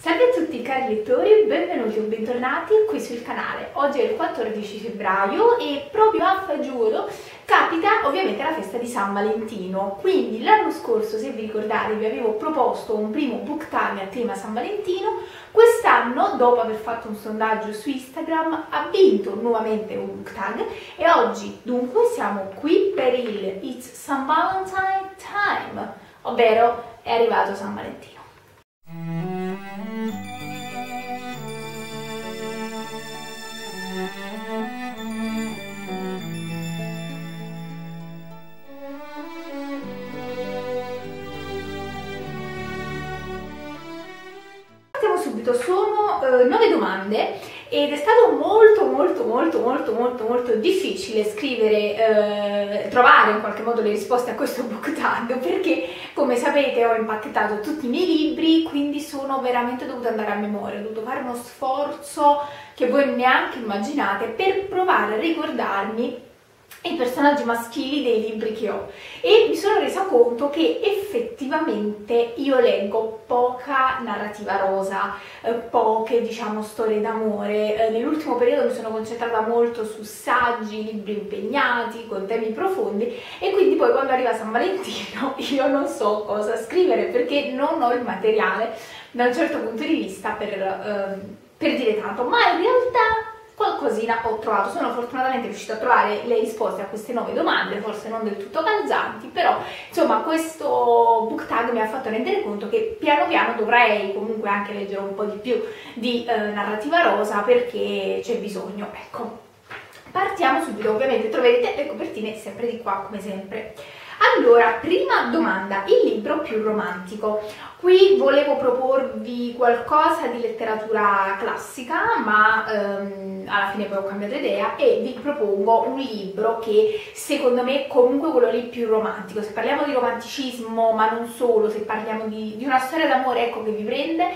Salve a tutti cari lettori, benvenuti o bentornati qui sul canale. Oggi è il 14 febbraio e proprio a fagiolo capita ovviamente la festa di San Valentino. Quindi l'anno scorso, se vi ricordate, vi avevo proposto un primo book tag a tema San Valentino. Quest'anno, dopo aver fatto un sondaggio su Instagram, ha vinto nuovamente un book tag e oggi dunque siamo qui per il It's San Valentine Time, ovvero è arrivato San Valentino. Partiamo subito, sono 9 domande ed è stato molto difficile scrivere, trovare in qualche modo le risposte a questo book tag, perché come sapete ho impacchettato tutti i miei libri, quindi sono veramente dovuta andare a memoria, ho dovuto fare uno sforzo che voi neanche immaginate per provare a ricordarmi i personaggi maschili dei libri che ho, e mi sono resa conto che effettivamente io leggo poca narrativa rosa, poche storie d'amore. Nell'ultimo periodo mi sono concentrata molto su saggi, libri impegnati con temi profondi, e quindi poi quando arriva San Valentino io non so cosa scrivere perché non ho il materiale da un certo punto di vista per dire tanto, ma in realtà qualcosina ho trovato. Sono fortunatamente riuscita a trovare le risposte a queste 9 domande, forse non del tutto calzanti, però insomma questo book tag mi ha fatto rendere conto che piano piano dovrei comunque anche leggere un po' di più di narrativa rosa, perché c'è bisogno. Ecco, partiamo subito. Ovviamente troverete le copertine sempre di qua come sempre. Allora, prima domanda, il libro più romantico. Qui volevo proporvi qualcosa di letteratura classica, ma alla fine poi ho cambiato idea e vi propongo un libro che secondo me è comunque quello lì più romantico. Se parliamo di romanticismo, ma non solo, se parliamo di una storia d'amore, ecco, che vi prende,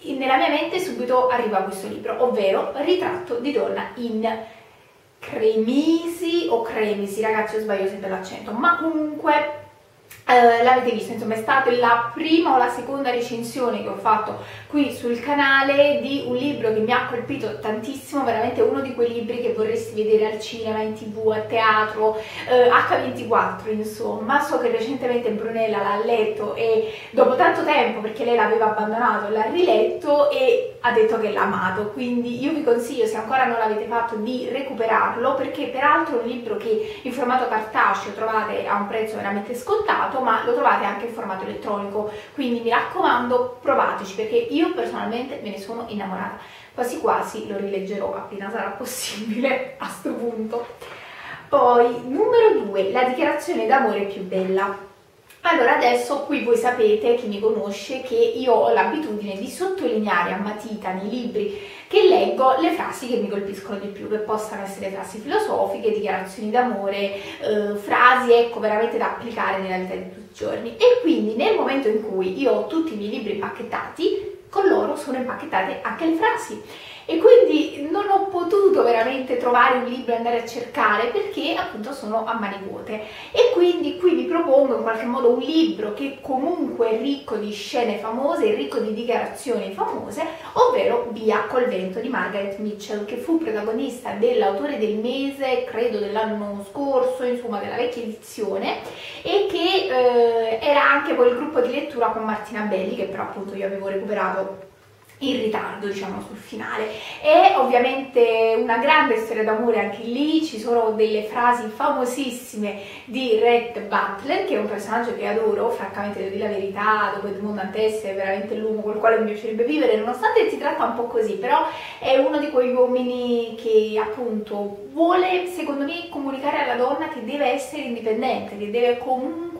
nella mia mente subito arriva questo libro, ovvero Ritratto di donna in Cremisi o Cremisi, ragazzi, io sbaglio sempre l'accento, ma comunque l'avete visto, insomma è stata la prima o la seconda recensione che ho fatto qui sul canale di un libro che mi ha colpito tantissimo, veramente uno di quei libri che vorresti vedere al cinema, in tv, a teatro, H24 insomma. So che recentemente Brunella l'ha letto e dopo tanto tempo, perché lei l'aveva abbandonato, l'ha riletto e ha detto che l'ha amato, quindi io vi consiglio, se ancora non l'avete fatto, di recuperarlo, perché peraltro è un libro che in formato cartaceo trovate a un prezzo veramente scontato, ma lo trovate anche in formato elettronico, quindi mi raccomando provateci, perché io personalmente me ne sono innamorata, quasi quasi lo rileggerò appena sarà possibile a sto punto. Poi numero 2, la dichiarazione d'amore più bella. Allora, adesso qui voi sapete, chi mi conosce, che io ho l'abitudine di sottolineare a matita nei libri che leggo le frasi che mi colpiscono di più, che possano essere frasi filosofiche, dichiarazioni d'amore, frasi ecco veramente da applicare nella vita di tutti i giorni. E quindi nel momento in cui io ho tutti i miei libri impacchettati, con loro sono impacchettate anche le frasi. E quindi non ho potuto veramente trovare un libro e andare a cercare, perché appunto sono a mani vuote, e quindi qui vi propongo in qualche modo un libro che comunque è ricco di scene famose, è ricco di dichiarazioni famose, ovvero Via col vento di Margaret Mitchell, che fu protagonista dell'autore del mese, credo dell'anno scorso, insomma della vecchia edizione, e che era anche poi il gruppo di lettura con Martina Belli, che però appunto io avevo recuperato in ritardo, diciamo, sul finale. È ovviamente una grande storia d'amore anche lì, ci sono delle frasi famosissime di Rhett Butler, che è un personaggio che adoro, francamente devo dire la verità, dopo Edmond Dantes è veramente l'uomo col quale mi piacerebbe vivere, nonostante si tratta un po' così, però è uno di quegli uomini che appunto vuole, secondo me, comunicare alla donna che deve essere indipendente, che deve comunque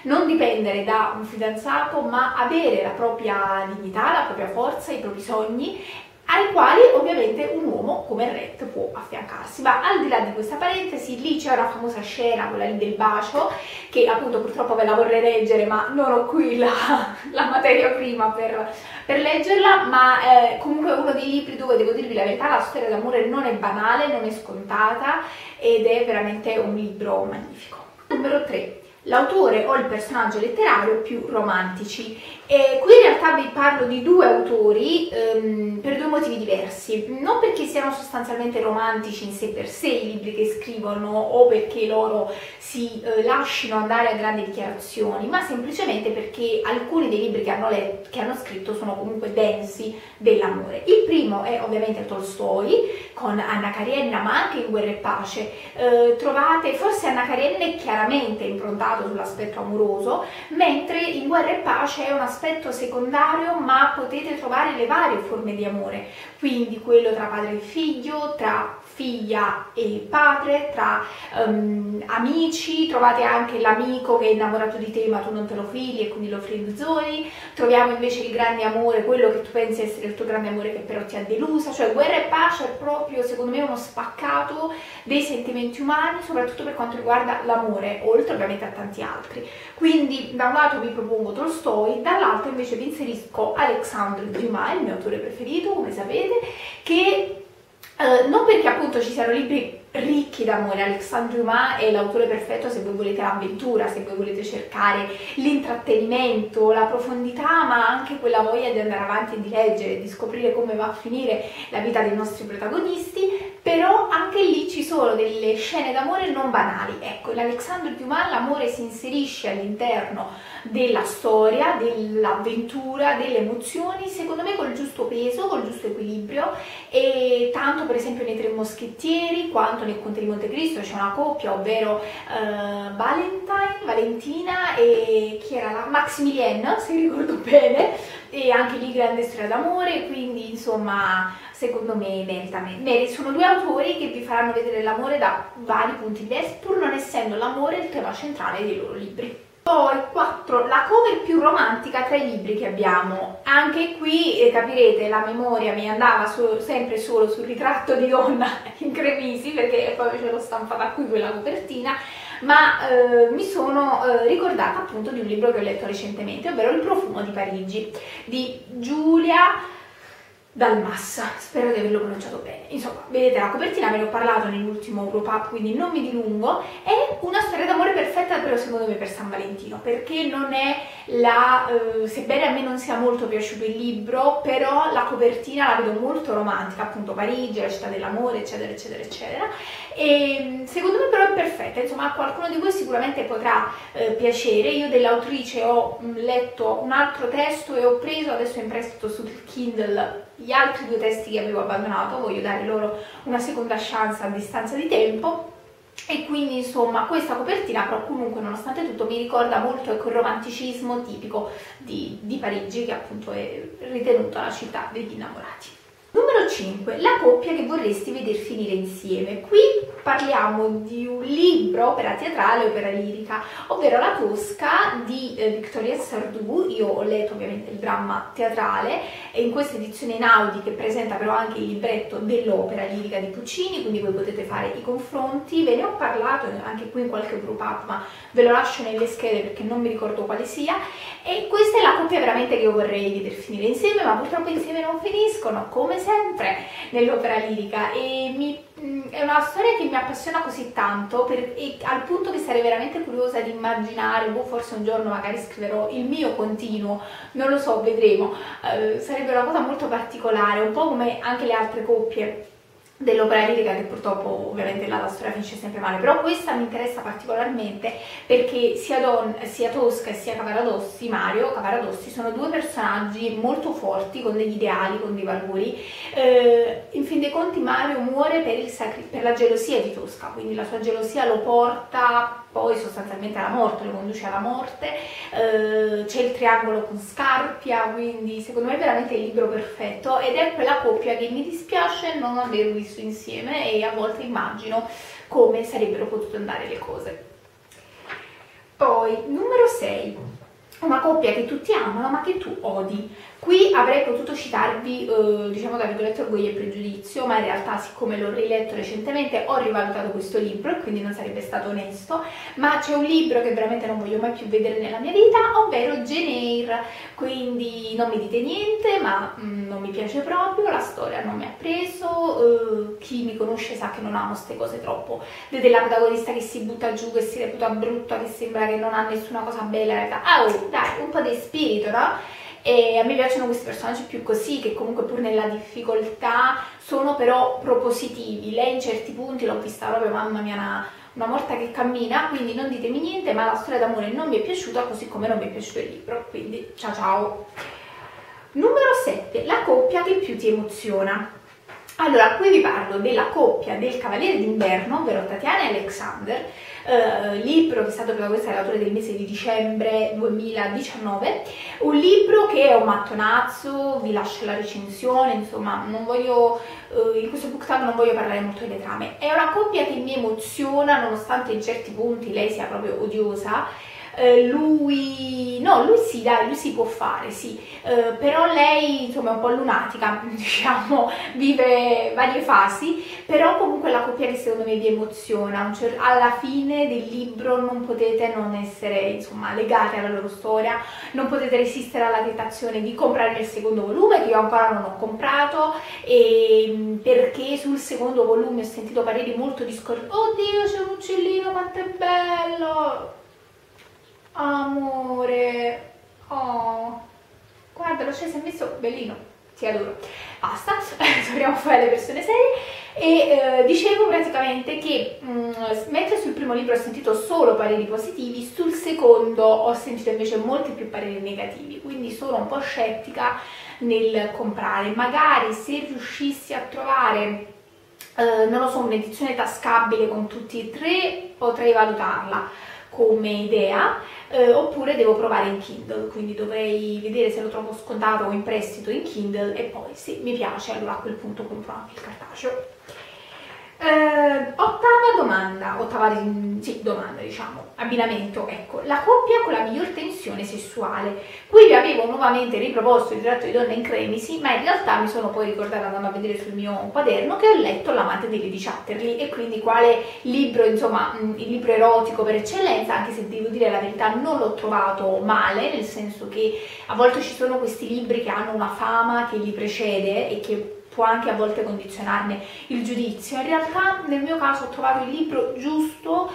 non dipendere da un fidanzato, ma avere la propria dignità, la propria forza, i propri sogni, ai quali ovviamente un uomo come Rhett può affiancarsi. Ma al di là di questa parentesi, lì c'è una famosa scena, quella lì del bacio, che appunto purtroppo ve la vorrei leggere, ma non ho qui la materia prima per leggerla, ma comunque è uno dei libri dove, devo dirvi la verità, la storia d'amore non è banale, non è scontata, ed è veramente un libro magnifico. Numero 3. l'autore o il personaggio letterario più romantici. E qui in realtà vi parlo di due autori per due motivi diversi, non perché siano sostanzialmente romantici in sé per sé i libri che scrivono o perché loro si lasciano andare a grandi dichiarazioni, ma semplicemente perché alcuni dei libri che hanno scritto sono comunque densi dell'amore. Il primo è ovviamente Tolstoi con Anna Karenina, ma anche in Guerra e Pace trovate, forse Anna Karenina è chiaramente improntato sull'aspetto amoroso, mentre in Guerra e Pace è un aspetto secondario, ma potete trovare le varie forme di amore, quindi quello tra padre e figlio, tra figlia e padre, tra amici, trovate anche l'amico che è innamorato di te ma tu non te lo fili e quindi lo friendzoni, troviamo invece il grande amore, quello che tu pensi essere il tuo grande amore che però ti ha delusa, cioè Guerra e Pace è proprio secondo me uno spaccato dei sentimenti umani, soprattutto per quanto riguarda l'amore, oltre ovviamente a tanti altri. Quindi da un lato vi propongo Tolstoi, dall'altro invece vi inserisco Alexandre Dumas, il mio autore preferito, come sapete, che non perché appunto ci siano libri ricchi d'amore, Alexandre Dumas è l'autore perfetto se voi volete l'avventura, se voi volete cercare l'intrattenimento, la profondità, ma anche quella voglia di andare avanti e di leggere, di scoprire come va a finire la vita dei nostri protagonisti, però anche lì ci sono delle scene d'amore non banali. Ecco, in Alexandre Dumas l'amore si inserisce all'interno della storia, dell'avventura, delle emozioni, secondo me col giusto peso, col giusto equilibrio, e tanto per esempio nei Tre Moschettieri quanto nel Conte di Montecristo c'è una coppia, ovvero Valentina e chi era là? Maximilien, se ricordo bene, e anche lì grande storia d'amore, quindi insomma secondo me merita. Sono due autori che vi faranno vedere l'amore da vari punti diversi, pur non essendo l'amore il tema centrale dei loro libri. Poi 4. La cover più romantica tra i libri che abbiamo. Anche qui capirete, la memoria mi andava sempre solo sul ritratto di donna in cremisi, perché poi ce l'ho stampata qui quella copertina, ma mi sono ricordata appunto di un libro che ho letto recentemente, ovvero Il profumo di Parigi di Giulia Dalmassa, spero di averlo pronunciato bene. Insomma, vedete la copertina, ve ne ho parlato nell'ultimo Europap, quindi non mi dilungo. È una storia d'amore perfetta però secondo me per San Valentino, perché non è sebbene a me non sia molto piaciuto il libro, però la copertina la vedo molto romantica, appunto Parigi, la città dell'amore, eccetera eccetera eccetera, e secondo me però è perfetta, insomma a qualcuno di voi sicuramente potrà piacere. Io dell'autrice ho letto un altro testo e ho preso adesso in prestito sul Kindle gli altri due testi che avevo abbandonato, voglio dare loro una seconda chance a distanza di tempo, e quindi insomma questa copertina però comunque nonostante tutto mi ricorda molto il romanticismo tipico di Parigi, che appunto è ritenuta la città degli innamorati. Numero 5. La coppia che vorresti veder finire insieme. Qui parliamo di un libro, opera teatrale, opera lirica, ovvero La Tosca di Victorien Sardou. Io ho letto ovviamente il dramma teatrale e in questa edizione Einaudi, che presenta però anche il libretto dell'opera lirica di Puccini, quindi voi potete fare i confronti. Ve ne ho parlato anche qui in qualche Europap, ma ve lo lascio nelle schede perché non mi ricordo quale sia. E questa è la coppia veramente che io vorrei veder finire insieme, ma purtroppo insieme non finiscono, come sempre nell'opera lirica, e è una storia che mi appassiona così tanto al punto che sarei veramente curiosa di immaginare, forse un giorno magari scriverò il mio continuo, non lo so, vedremo. Sarebbe una cosa molto particolare, un po' come anche le altre coppie dell'opera lirica, che purtroppo ovviamente la storia finisce sempre male, però questa mi interessa particolarmente perché sia Tosca e sia Mario Cavaradossi sono due personaggi molto forti, con degli ideali, con dei valori. In fin dei conti Mario muore per la gelosia di Tosca, quindi la sua gelosia lo porta poi sostanzialmente alla morte, lo conduce alla morte. C'è il triangolo con Scarpia, quindi secondo me è veramente il libro perfetto, ed è quella coppia che mi dispiace non aver visto insieme, e a volte immagino come sarebbero potute andare le cose. Poi numero 6, una coppia che tutti amano ma che tu odi. Qui avrei potuto citarvi, diciamo tra virgolette, Orgoglio e Pregiudizio, ma in realtà siccome l'ho riletto recentemente ho rivalutato questo libro e quindi non sarebbe stato onesto, ma c'è un libro che veramente non voglio mai più vedere nella mia vita, ovvero Jane Eyre, quindi non mi dite niente, ma non mi piace proprio, la storia non mi ha preso, chi mi conosce sa che non amo queste cose troppo, vede la protagonista che si butta giù, che si reputa brutta, che sembra che non ha nessuna cosa bella in realtà, dai, un po' di spirito, no? E a me piacciono questi personaggi più così, che comunque pur nella difficoltà sono però propositivi. Lei in certi punti l'ho vista proprio, mamma mia, una morta che cammina, quindi non ditemi niente, ma la storia d'amore non mi è piaciuta, così come non mi è piaciuto il libro, quindi ciao ciao. Numero 7, la coppia che più ti emoziona. Allora, qui vi parlo della coppia del Cavaliere d'Inverno, ovvero Tatiana e Alexander, libro che è stato protagonista dell'autore del mese di dicembre 2019, un libro che è un mattonazzo, vi lascio la recensione, insomma, non voglio, in questo book tag non voglio parlare molto delle trame. È una coppia che mi emoziona, nonostante in certi punti lei sia proprio odiosa. Lui sì, dai, lui si può fare, sì, però lei insomma è un po' lunatica, diciamo, vive varie fasi, però comunque è la coppia che secondo me vi emoziona, cioè, alla fine del libro non potete non essere insomma legate alla loro storia, non potete resistere alla tentazione di comprare il secondo volume, che io ancora non ho comprato, perché sul secondo volume ho sentito pareri molto discordanti. Oddio, c'è un uccellino, quanto è bello! Amore, oh, guardalo, cioè si è messo bellino, ti adoro. Basta, torniamo a fare le persone serie. E dicevo praticamente che mentre sul primo libro ho sentito solo pareri positivi, sul secondo ho sentito invece molti più pareri negativi, quindi sono un po' scettica nel comprare. Magari se riuscissi a trovare non lo so, un'edizione tascabile con tutti e tre, potrei valutarla come idea, oppure devo provare in Kindle, quindi dovrei vedere se lo trovo scontato o in prestito in Kindle e poi se mi piace allora a quel punto compro anche il cartaceo. Domanda, diciamo, abbinamento, ecco, la coppia con la miglior tensione sessuale. Qui vi avevo nuovamente riproposto il ritratto di donna in cremisi, ma in realtà mi sono poi ricordata, andando a vedere sul mio quaderno, che ho letto L'amante di Lady Chatterley, e quindi quale libro, insomma, il libro erotico per eccellenza, anche se devo dire la verità non l'ho trovato male, nel senso che a volte ci sono questi libri che hanno una fama che li precede e che può anche a volte condizionarne il giudizio. In realtà nel mio caso ho trovato il libro giusto,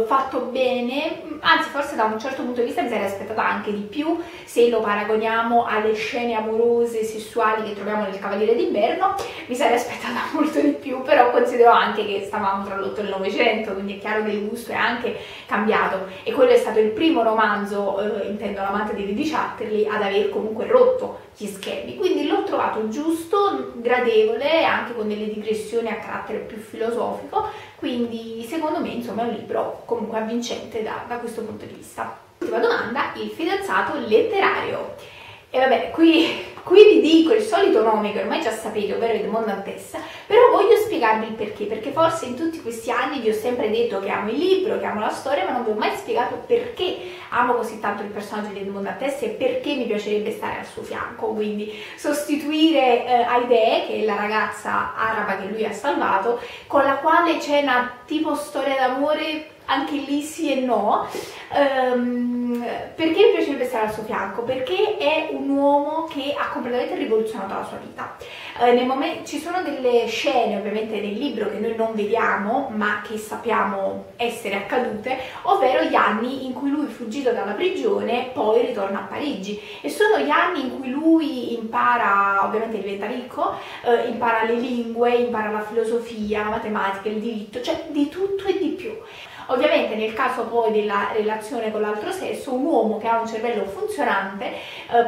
fatto bene, anzi forse da un certo punto di vista mi sarei aspettata anche di più se lo paragoniamo alle scene amorose sessuali che troviamo nel Cavaliere d'Inverno, mi sarei aspettata molto di più, però considero anche che stavamo tra l'8 e il 900, quindi è chiaro che il gusto è anche cambiato, e quello è stato il primo romanzo, intendo L'amante di Lady Chatterley, ad aver comunque rotto gli schemi, quindi l'ho trovato giusto, gradevole, anche con delle digressioni a carattere più filosofico, quindi secondo me insomma è un libro comunque avvincente da questo punto di vista. Ultima domanda, il fidanzato letterario. E vabbè, qui vi dico il solito nome che ormai già sapete, ovvero Edmond Dantes, però voglio spiegarvi il perché forse in tutti questi anni vi ho sempre detto che amo il libro, che amo la storia, ma non vi ho mai spiegato perché amo così tanto il personaggio di Edmond Dantes e perché mi piacerebbe stare al suo fianco, quindi sostituire Haidee, che è la ragazza araba che lui ha salvato, con la quale c'è una tipo storia d'amore, anche lì sì e no. Perché mi piacerebbe stare al suo fianco? Perché è un uomo che ha completamente rivoluzionato la sua vita. Ci sono delle scene ovviamente nel libro che noi non vediamo ma che sappiamo essere accadute, ovvero gli anni in cui lui, fuggito dalla prigione, poi ritorna a Parigi, e sono gli anni in cui lui impara, ovviamente diventa ricco, impara le lingue, impara la filosofia, la matematica, il diritto, cioè di tutto e di più. Ovviamente nel caso poi della relazione con l'altro sesso, un uomo che ha un cervello funzionante,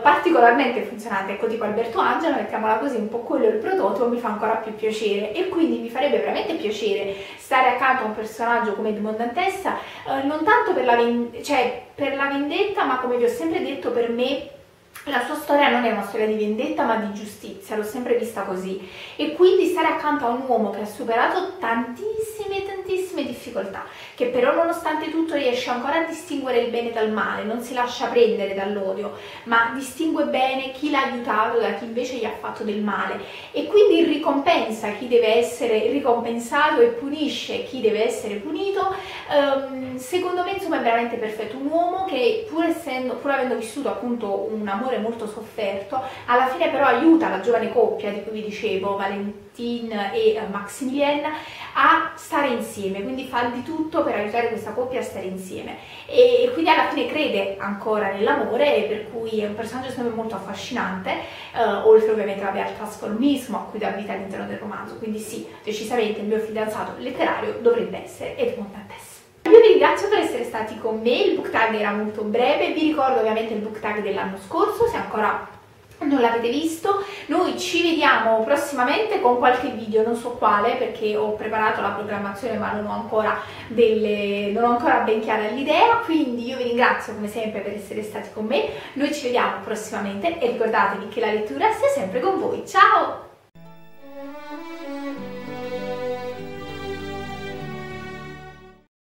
particolarmente funzionante, ecco, tipo Alberto Angela, mettiamola così, un po' quello è il prototipo, mi fa ancora più piacere, e quindi mi farebbe veramente piacere stare accanto a un personaggio come Edmond Dantes, non tanto per la vendetta, ma come vi ho sempre detto, per me la sua storia non è una storia di vendetta ma di giustizia, l'ho sempre vista così, e quindi stare accanto a un uomo che ha superato tantissime difficoltà, che però nonostante tutto riesce ancora a distinguere il bene dal male, non si lascia prendere dall'odio, ma distingue bene chi l'ha aiutato da chi invece gli ha fatto del male, e quindi ricompensa chi deve essere ricompensato e punisce chi deve essere punito. Secondo me insomma è veramente perfetto, un uomo che pur avendo vissuto appunto un amore molto sofferto, alla fine però aiuta la giovane coppia di cui vi dicevo, Valentin e Maximilien, a stare insieme, quindi fa di tutto per aiutare questa coppia a stare insieme, e quindi alla fine crede ancora nell'amore, per cui è un personaggio secondo me molto affascinante, oltre ovviamente al trasformismo a cui dà vita all'interno del romanzo, quindi sì, decisamente il mio fidanzato letterario dovrebbe essere Edmond Dantes. Io vi ringrazio per essere stati con me, il book tag era molto breve, vi ricordo ovviamente il book tag dell'anno scorso, se ancora non l'avete visto. Noi ci vediamo prossimamente con qualche video, non so quale perché ho preparato la programmazione ma non ho ancora ben chiara l'idea, quindi io vi ringrazio come sempre per essere stati con me, noi ci vediamo prossimamente e ricordatevi che la lettura sia sempre con voi, ciao!